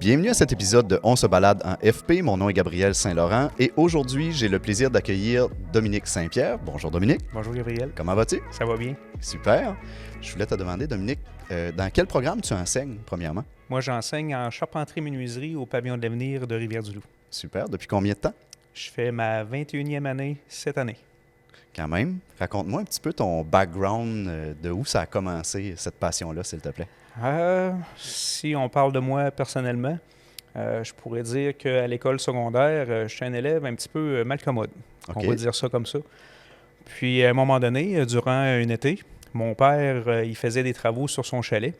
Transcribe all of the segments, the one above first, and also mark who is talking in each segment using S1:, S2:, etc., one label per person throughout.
S1: Bienvenue à cet épisode de On se balade en FP. Mon nom est Gabriel Saint-Laurent et aujourd'hui, j'ai le plaisir d'accueillir Dominique Saint-Pierre. Bonjour Dominique.
S2: Bonjour Gabriel.
S1: Comment vas-tu?
S2: Ça va bien.
S1: Super. Je voulais te demander, Dominique, dans quel programme tu enseignes, premièrement?
S2: Moi, j'enseigne en charpenterie-menuiserie au Pavillon de l'Avenir de Rivière-du-Loup.
S1: Super. Depuis combien de temps?
S2: Je fais ma 21e année cette année.
S1: Quand même. Raconte-moi un petit peu ton background, de où ça a commencé, cette passion-là, s'il te plaît.
S2: Si on parle de moi personnellement, je pourrais dire qu'à l'école secondaire, je suis un élève un petit peu malcommode.
S1: OK.
S2: On va dire ça comme ça. Puis, à un moment donné, durant un été, mon père, il faisait des travaux sur son chalet.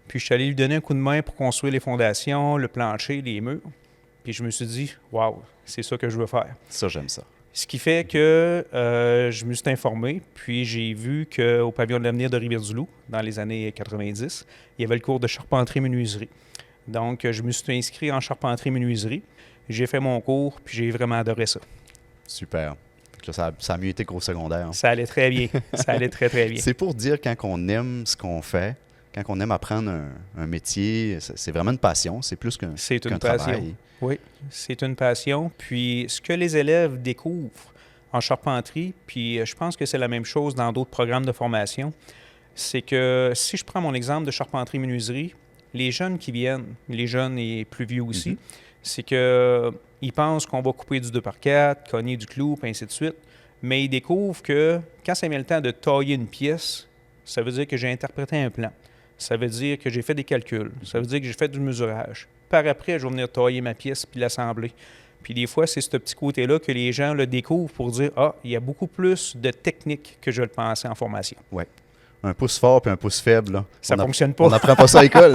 S2: Puis, je suis allé lui donner un coup de main pour construire les fondations, le plancher, les murs. Puis, je me suis dit, waouh, c'est ça que je veux faire.
S1: Ça, j'aime ça.
S2: Ce qui fait que je me suis informé, puis j'ai vu qu'au Pavillon de l'Avenir de Rivière-du-Loup, dans les années 90, il y avait le cours de charpenterie-menuiserie. Donc, je me suis inscrit en charpenterie-menuiserie. J'ai fait mon cours, puis j'ai vraiment adoré ça.
S1: Super. Ça a mieux été qu'au secondaire.
S2: Ça allait très bien. Ça allait très, très bien.
S1: C'est pour dire quand on aime ce qu'on fait, quand on aime apprendre un métier, c'est vraiment une passion. C'est plus qu'un travail.
S2: Oui, c'est une passion. Puis, ce que les élèves découvrent en charpenterie, puis je pense que c'est la même chose dans d'autres programmes de formation, c'est que si je prends mon exemple de charpenterie-menuiserie, les jeunes qui viennent, les jeunes et plus vieux aussi, c'est qu'ils pensent qu'on va couper du 2x4, cogner du clou, puis ainsi de suite, mais ils découvrent que quand ça vient le temps de tailler une pièce, ça veut dire que j'ai interprété un plan. Ça veut dire que j'ai fait des calculs. Ça veut dire que j'ai fait du mesurage. Par après, je vais venir tailler ma pièce puis l'assembler. Puis des fois, c'est ce petit côté-là que les gens le découvrent pour dire « Ah, il y a beaucoup plus de techniques que je le pensais en formation. »
S1: Oui. Un pouce fort puis un pouce faible, là.
S2: Ça ne fonctionne pas.
S1: On n'apprend pas ça à l'école.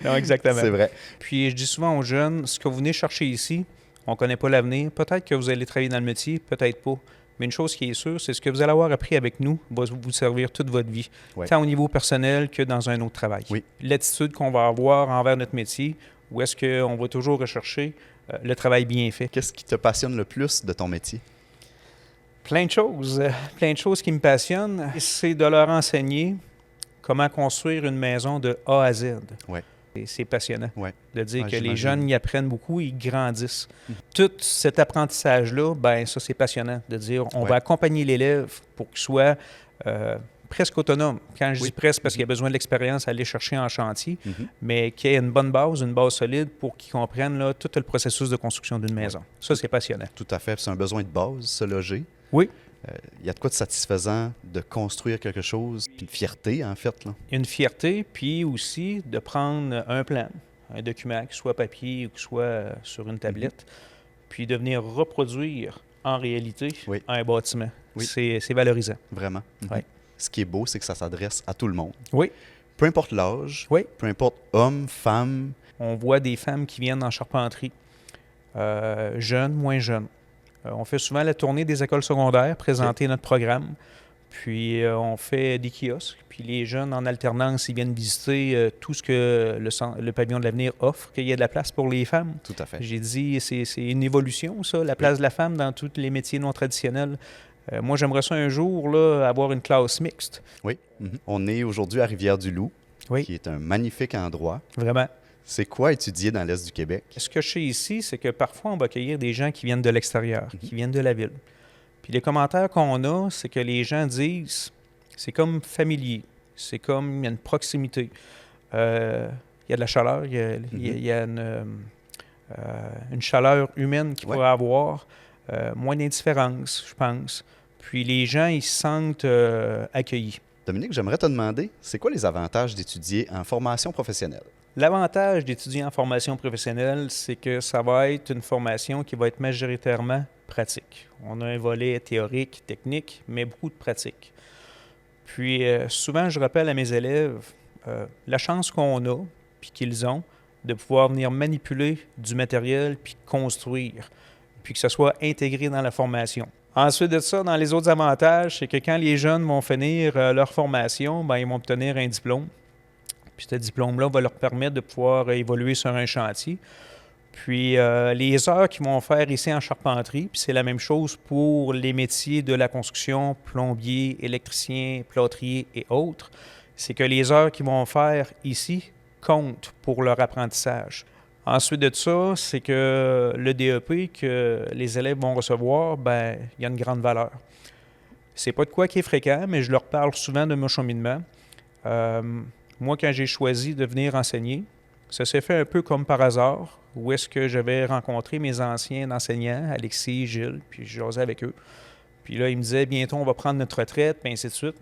S2: Non, exactement.
S1: C'est vrai.
S2: Puis je dis souvent aux jeunes, ce que vous venez chercher ici, on ne connaît pas l'avenir. Peut-être que vous allez travailler dans le métier, peut-être pas. Mais une chose qui est sûre, c'est ce que vous allez avoir appris avec nous va vous servir toute votre vie, tant au niveau personnel que dans un autre travail.
S1: Oui.
S2: L'attitude qu'on va avoir envers notre métier, où est-ce qu'on va toujours rechercher le travail bien fait.
S1: Qu'est-ce qui te passionne le plus de ton métier?
S2: Plein de choses qui me passionnent. C'est de leur enseigner comment construire une maison de A à Z.
S1: Ouais.
S2: Et c'est passionnant de dire que les
S1: j'imagine.
S2: jeunes y apprennent beaucoup, ils grandissent. Tout cet apprentissage-là, ben ça, c'est passionnant de dire on va accompagner l'élève pour qu'il soit presque autonome. Quand je dis presque, parce qu'il a besoin de l'expérience à aller chercher en chantier, mais qu'il ait une bonne base, une base solide pour qu'il comprenne là, tout le processus de construction d'une maison. Ça, c'est passionnant.
S1: Tout à fait. C'est un besoin de base, se loger.
S2: Oui.
S1: Il y a de quoi de satisfaisant de construire quelque chose, puis une fierté, en fait, là.
S2: Une fierté, puis aussi de prendre un plan, un document, qui soit papier ou qui soit sur une tablette, puis de venir reproduire en réalité un bâtiment.
S1: Oui.
S2: C'est valorisant.
S1: Vraiment.
S2: Oui.
S1: Ce qui est beau, c'est que ça s'adresse à tout le monde.
S2: Oui.
S1: Peu importe l'âge,
S2: Oui.
S1: peu importe homme, femme.
S2: On voit des femmes qui viennent en charpenterie, jeunes, moins jeunes. On fait souvent la tournée des écoles secondaires, présenter notre programme. Puis, on fait des kiosques. Puis, les jeunes, en alternance, ils viennent visiter tout ce que le Pavillon de l'Avenir offre, qu'il y ait de la place pour les femmes.
S1: Tout à fait.
S2: J'ai dit, c'est une évolution, ça, la place de la femme dans tous les métiers non traditionnels. Moi, j'aimerais ça un jour, là, avoir une classe mixte.
S1: Oui. On est aujourd'hui à Rivière-du-Loup, qui est un magnifique endroit.
S2: Vraiment.
S1: C'est quoi étudier dans l'Est du Québec?
S2: Ce que je sais ici, c'est que parfois, on va accueillir des gens qui viennent de l'extérieur, qui viennent de la ville. Puis les commentaires qu'on a, c'est que les gens disent, c'est comme familier, c'est comme, il y a une proximité. Il y a de la chaleur, il y a une chaleur humaine qu'il pourrait avoir, moins d'indifférence, je pense. Puis les gens, ils se sentent accueillis.
S1: Dominique, j'aimerais te demander, c'est quoi les avantages d'étudier en formation professionnelle?
S2: L'avantage d'étudier en formation professionnelle, c'est que ça va être une formation qui va être majoritairement pratique. On a un volet théorique, technique, mais beaucoup de pratique. Puis souvent, je rappelle à mes élèves la chance qu'on a, puis qu'ils ont, de pouvoir venir manipuler du matériel, puis construire, puis que ça soit intégré dans la formation. Ensuite de ça, dans les autres avantages, c'est que quand les jeunes vont finir leur formation, ben, ils vont obtenir un diplôme. Puis ce diplôme-là va leur permettre de pouvoir évoluer sur un chantier. Puis les heures qu'ils vont faire ici en charpenterie, puis c'est la même chose pour les métiers de la construction, plombier, électricien, plâtrier et autres, c'est que les heures qu'ils vont faire ici compte pour leur apprentissage. Ensuite de ça, c'est que le DEP que les élèves vont recevoir, ben, il y a une grande valeur. C'est pas de quoi qui est fréquent, mais je leur parle souvent de mon cheminement. Moi, quand j'ai choisi de venir enseigner, ça s'est fait un peu comme par hasard, où est-ce que j'avais rencontré mes anciens enseignants, Alexis, Gilles, puis je jasais avec eux. Puis là, ils me disaient, bientôt, on va prendre notre retraite, puis ainsi de suite.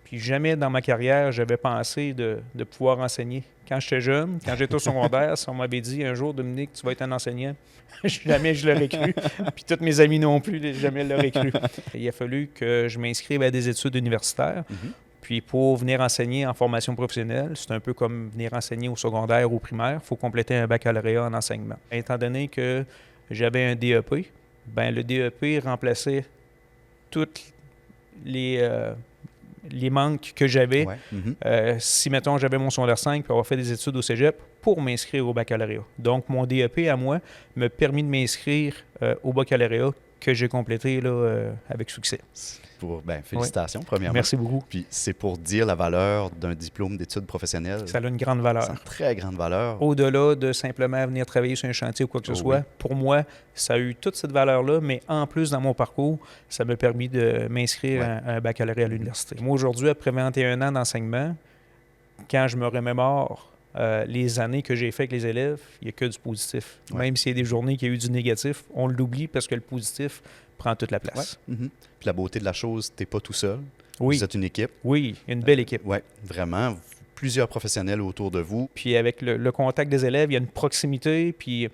S2: Puis jamais dans ma carrière, j'avais pensé de pouvoir enseigner. Quand j'étais jeune, quand j'étais au secondaire, on m'avait dit un jour, Dominique, tu vas être un enseignant. Jamais je l'aurais cru. Puis tous mes amis non plus, jamais l'auraient cru. Il a fallu que je m'inscrive à des études universitaires. Puis pour venir enseigner en formation professionnelle, c'est un peu comme venir enseigner au secondaire ou au primaire. Il faut compléter un baccalauréat en enseignement. Étant donné que j'avais un DEP, ben le DEP remplaçait toutes les manques que j'avais. Si, mettons, j'avais mon secondaire 5 pour avoir fait des études au cégep pour m'inscrire au baccalauréat. Donc, mon DEP, à moi, m'a permis de m'inscrire au baccalauréat que j'ai complété là, avec succès.
S1: Félicitations, premièrement.
S2: Merci beaucoup.
S1: Puis c'est pour dire la valeur d'un diplôme d'études professionnelles.
S2: Ça a une grande valeur.
S1: C'est une très grande valeur.
S2: Au-delà de simplement venir travailler sur un chantier ou quoi que ce soit, pour moi, ça a eu toute cette valeur-là, mais en plus, dans mon parcours, ça m'a permis de m'inscrire à un baccalauréat à l'université. Moi, aujourd'hui, après 21 ans d'enseignement, quand je me remémore les années que j'ai fait avec les élèves, il n'y a que du positif. Même s'il y a des journées qui a eu du négatif, on l'oublie parce que le positif prend toute la place.
S1: Puis la beauté de la chose, tu n'es pas tout seul.
S2: Oui.
S1: Vous êtes une équipe.
S2: Oui, une belle équipe.
S1: Oui, vraiment. Plusieurs professionnels autour de vous.
S2: Puis avec le contact des élèves, il y a une proximité, puis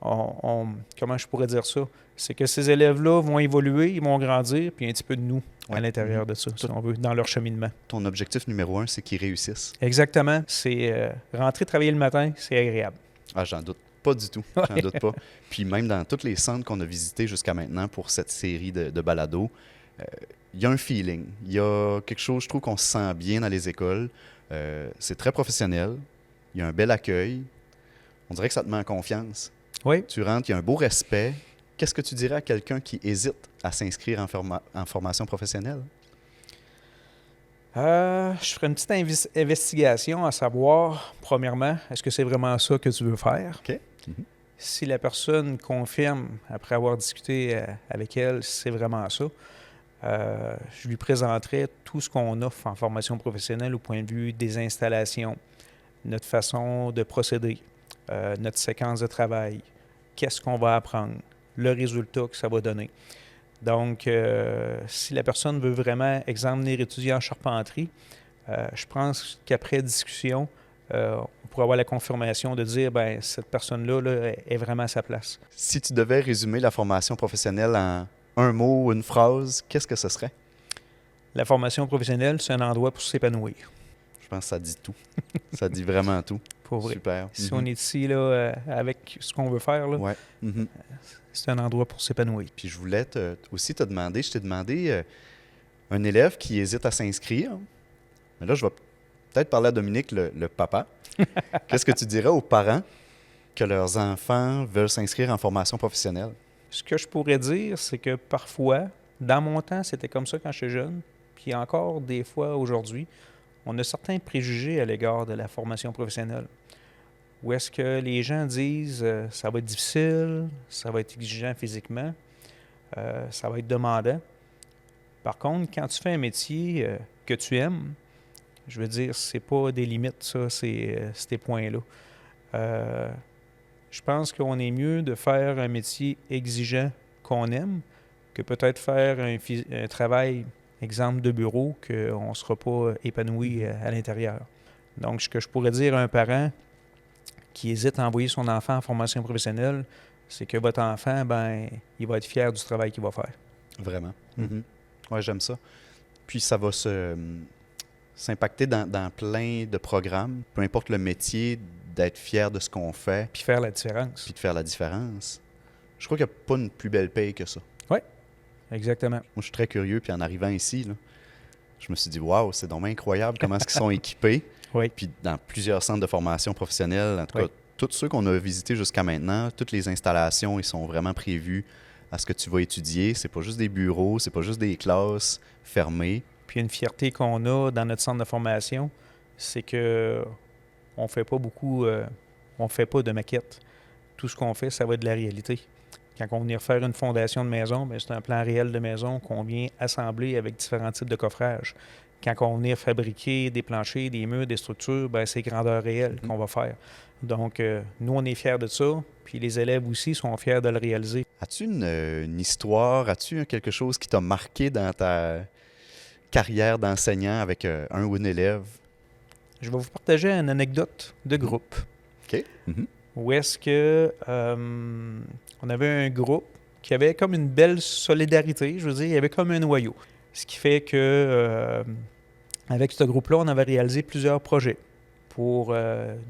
S2: comment je pourrais dire ça? C'est que ces élèves-là vont évoluer, ils vont grandir, puis il y a un petit peu de nous à l'intérieur de ça, si on veut, dans leur cheminement.
S1: Ton objectif numéro 1, c'est qu'ils réussissent.
S2: Exactement. C'est rentrer travailler le matin, c'est agréable.
S1: Ah, j'en doute pas du tout. J'en doute pas. Puis même dans tous les centres qu'on a visités jusqu'à maintenant pour cette série de balados, il y a un feeling. Il y a quelque chose, je trouve qu'on se sent bien dans les écoles. C'est très professionnel. Il y a un bel accueil. On dirait que ça te met en confiance.
S2: Oui.
S1: Tu rentres, il y a un beau respect. Qu'est-ce que tu dirais à quelqu'un qui hésite à s'inscrire en formation professionnelle?
S2: Je ferai une petite investigation à savoir, premièrement, est-ce que c'est vraiment ça que tu veux faire?
S1: OK.
S2: Si la personne confirme, après avoir discuté avec elle, si c'est vraiment ça, je lui présenterai tout ce qu'on offre en formation professionnelle au point de vue des installations, notre façon de procéder, notre séquence de travail, qu'est-ce qu'on va apprendre, le résultat que ça va donner. Donc, si la personne veut vraiment, exemple, venir étudier en charpenterie, je pense qu'après discussion, on pourrait avoir la confirmation de dire, bien, cette personne-là là, est vraiment à sa place.
S1: Si tu devais résumer la formation professionnelle en un mot ou une phrase, qu'est-ce que ce serait?
S2: La formation professionnelle, c'est un endroit pour s'épanouir.
S1: Je pense que ça dit tout. Ça dit vraiment tout.
S2: Pour vrai.
S1: Super.
S2: Si on est ici là, avec ce qu'on veut faire, là, c'est un endroit pour s'épanouir.
S1: Puis je voulais aussi te demander, je t'ai demandé un élève qui hésite à s'inscrire. Mais là, je vais peut-être parler à Dominique, le papa. Qu'est-ce que tu dirais aux parents que leurs enfants veulent s'inscrire en formation professionnelle?
S2: Ce que je pourrais dire, c'est que parfois, dans mon temps, c'était comme ça quand j'étais jeune, puis encore des fois aujourd'hui, on a certains préjugés à l'égard de la formation professionnelle. Où est-ce que les gens disent ça va être difficile, ça va être exigeant physiquement, ça va être demandant. Par contre, quand tu fais un métier que tu aimes, je veux dire, c'est pas des limites, ça, c'est ces points-là. Je pense qu'on est mieux de faire un métier exigeant qu'on aime que peut-être faire un travail, exemple de bureau, qu'on ne sera pas épanoui à l'intérieur. Donc, ce que je pourrais dire à un parent qui hésite à envoyer son enfant en formation professionnelle, c'est que votre enfant, ben, il va être fier du travail qu'il va faire.
S1: Vraiment. Oui, j'aime ça. Puis ça va s'impacter dans plein de programmes, peu importe le métier, d'être fier de ce qu'on fait.
S2: Puis faire la différence.
S1: Puis de faire la différence. Je crois qu'il n'y a pas une plus belle paye que ça.
S2: Oui, exactement.
S1: Moi, je suis très curieux, puis en arrivant ici, là, je me suis dit, waouh, c'est donc incroyable comment est-ce qu'ils sont équipés.
S2: Oui.
S1: Puis dans plusieurs centres de formation professionnelle, en tout cas, tous ceux qu'on a visités jusqu'à maintenant, toutes les installations, ils sont vraiment prévus à ce que tu vas étudier. C'est pas juste des bureaux, c'est pas juste des classes fermées.
S2: Puis une fierté qu'on a dans notre centre de formation, c'est que on fait pas beaucoup, on fait pas de maquettes. Tout ce qu'on fait, ça va être de la réalité. Quand on vient faire une fondation de maison, bien, c'est un plan réel de maison qu'on vient assembler avec différents types de coffrages. Quand on vient fabriquer des planchers, des murs, des structures, bien, c'est grandeur réelle qu'on va faire. Donc, nous, on est fiers de ça, puis les élèves aussi sont fiers de le réaliser.
S1: As-tu une histoire, as-tu quelque chose qui t'a marqué dans ta carrière d'enseignant avec un ou une élève?
S2: Je vais vous partager une anecdote de groupe.
S1: OK. Mm-hmm.
S2: Où est-ce que on avait un groupe qui avait comme une belle solidarité, je veux dire, il y avait comme un noyau. Ce qui fait que avec ce groupe-là, on avait réalisé plusieurs projets pour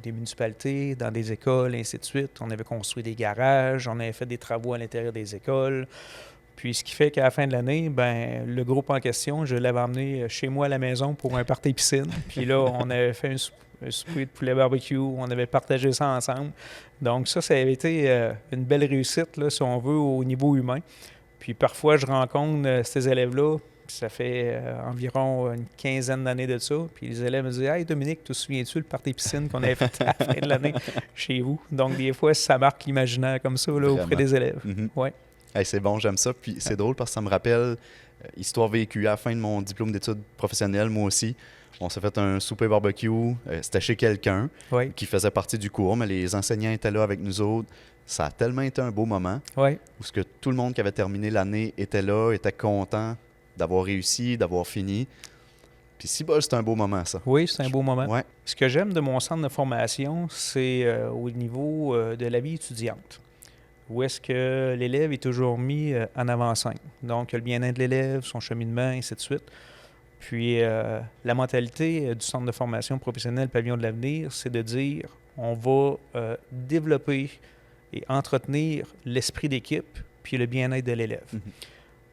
S2: des municipalités, dans des écoles, et ainsi de suite. On avait construit des garages, on avait fait des travaux à l'intérieur des écoles. Puis ce qui fait qu'à la fin de l'année, ben le groupe en question, je l'avais emmené chez moi à la maison pour un party piscine. Puis là, on avait fait un souper de poulet barbecue, on avait partagé ça ensemble. Donc ça avait été une belle réussite, là, si on veut, au niveau humain. Puis parfois, je rencontre ces élèves-là, puis ça fait environ une quinzaine d'années de ça. Puis les élèves me disent « Hey Dominique, te souviens-tu le party piscine qu'on avait fait à la fin de l'année chez vous? » Donc des fois, ça marque l'imaginaire comme ça là, auprès des élèves.
S1: Mm-hmm.
S2: Ouais.
S1: Hey, c'est bon, j'aime ça. Puis c'est drôle parce que ça me rappelle histoire vécue à la fin de mon diplôme d'études professionnelles, moi aussi. On s'est fait un souper barbecue. C'était chez quelqu'un qui faisait partie du cours, mais les enseignants étaient là avec nous autres. Ça a tellement été un beau moment. Où ce que tout le monde qui avait terminé l'année était là, était content d'avoir réussi, d'avoir fini. Puis si bol, c'est un beau moment, ça.
S2: Oui, c'est un beau moment.
S1: Ouais.
S2: Ce que j'aime de mon centre de formation, c'est au niveau de la vie étudiante. Où est-ce que l'élève est toujours mis en avant-scène. Donc, le bien-être de l'élève, son cheminement, et ainsi de suite. Puis, la mentalité du centre de formation professionnelle Pavillon de l'avenir, c'est de dire, on va développer et entretenir l'esprit d'équipe, puis le bien-être de l'élève. Mm-hmm.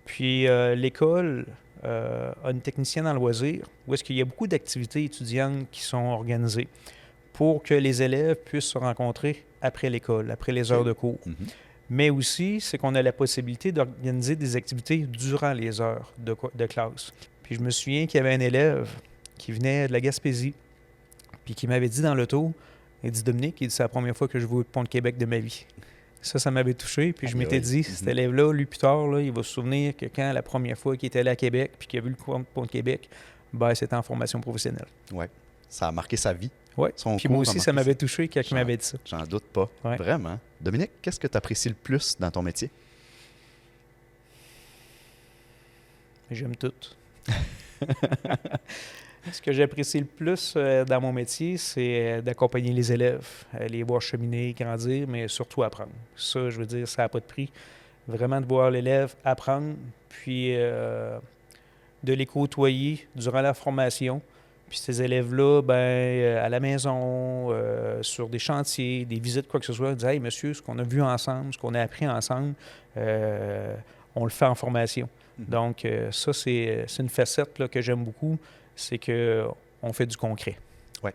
S2: Puis, l'école a une technicienne en loisir, où est-ce qu'il y a beaucoup d'activités étudiantes qui sont organisées pour que les élèves puissent se rencontrer après l'école, après les heures de cours. Mm-hmm. Mais aussi, c'est qu'on a la possibilité d'organiser des activités durant les heures de classe. Puis je me souviens qu'il y avait un élève qui venait de la Gaspésie, puis qui m'avait dit dans l'auto, il dit « Dominique, c'est la première fois que je vois le pont de Québec de ma vie. » Ça m'avait touché, puis je m'étais dit, cet élève-là, lui, plus tard, là, il va se souvenir que quand la première fois qu'il était allé à Québec, puis qu'il a vu le pont de Québec, ben, c'était en formation professionnelle.
S1: Oui, ça a marqué sa vie.
S2: Oui, puis moi aussi, ça m'avait touché quand il m'avait dit ça.
S1: J'en doute pas, vraiment. Dominique, qu'est-ce que tu apprécies le plus dans ton métier?
S2: J'aime tout. Ce que j'apprécie le plus dans mon métier, c'est d'accompagner les élèves, les voir cheminer, grandir, mais surtout apprendre. Ça, je veux dire, ça n'a pas de prix. Vraiment de voir l'élève apprendre, puis de les côtoyer durant la formation. Puis ces élèves-là, ben, à la maison, sur des chantiers, des visites, quoi que ce soit, ils disent « Hey, monsieur, ce qu'on a vu ensemble, ce qu'on a appris ensemble, on le fait en formation. » Donc, ça, c'est une facette là, que j'aime beaucoup, c'est qu'on fait du concret.
S1: Oui.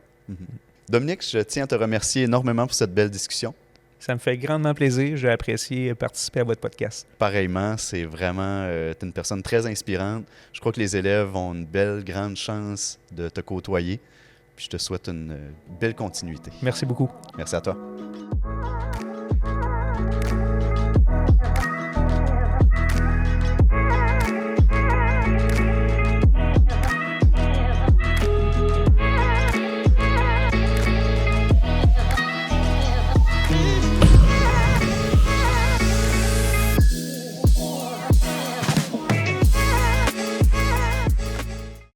S1: Dominique, je tiens à te remercier énormément pour cette belle discussion.
S2: Ça me fait grandement plaisir. J'ai apprécié participer à votre podcast.
S1: Pareillement, c'est vraiment... tu es une personne très inspirante. Je crois que les élèves ont une belle, grande chance de te côtoyer. Puis je te souhaite une belle continuité.
S2: Merci beaucoup.
S1: Merci à toi.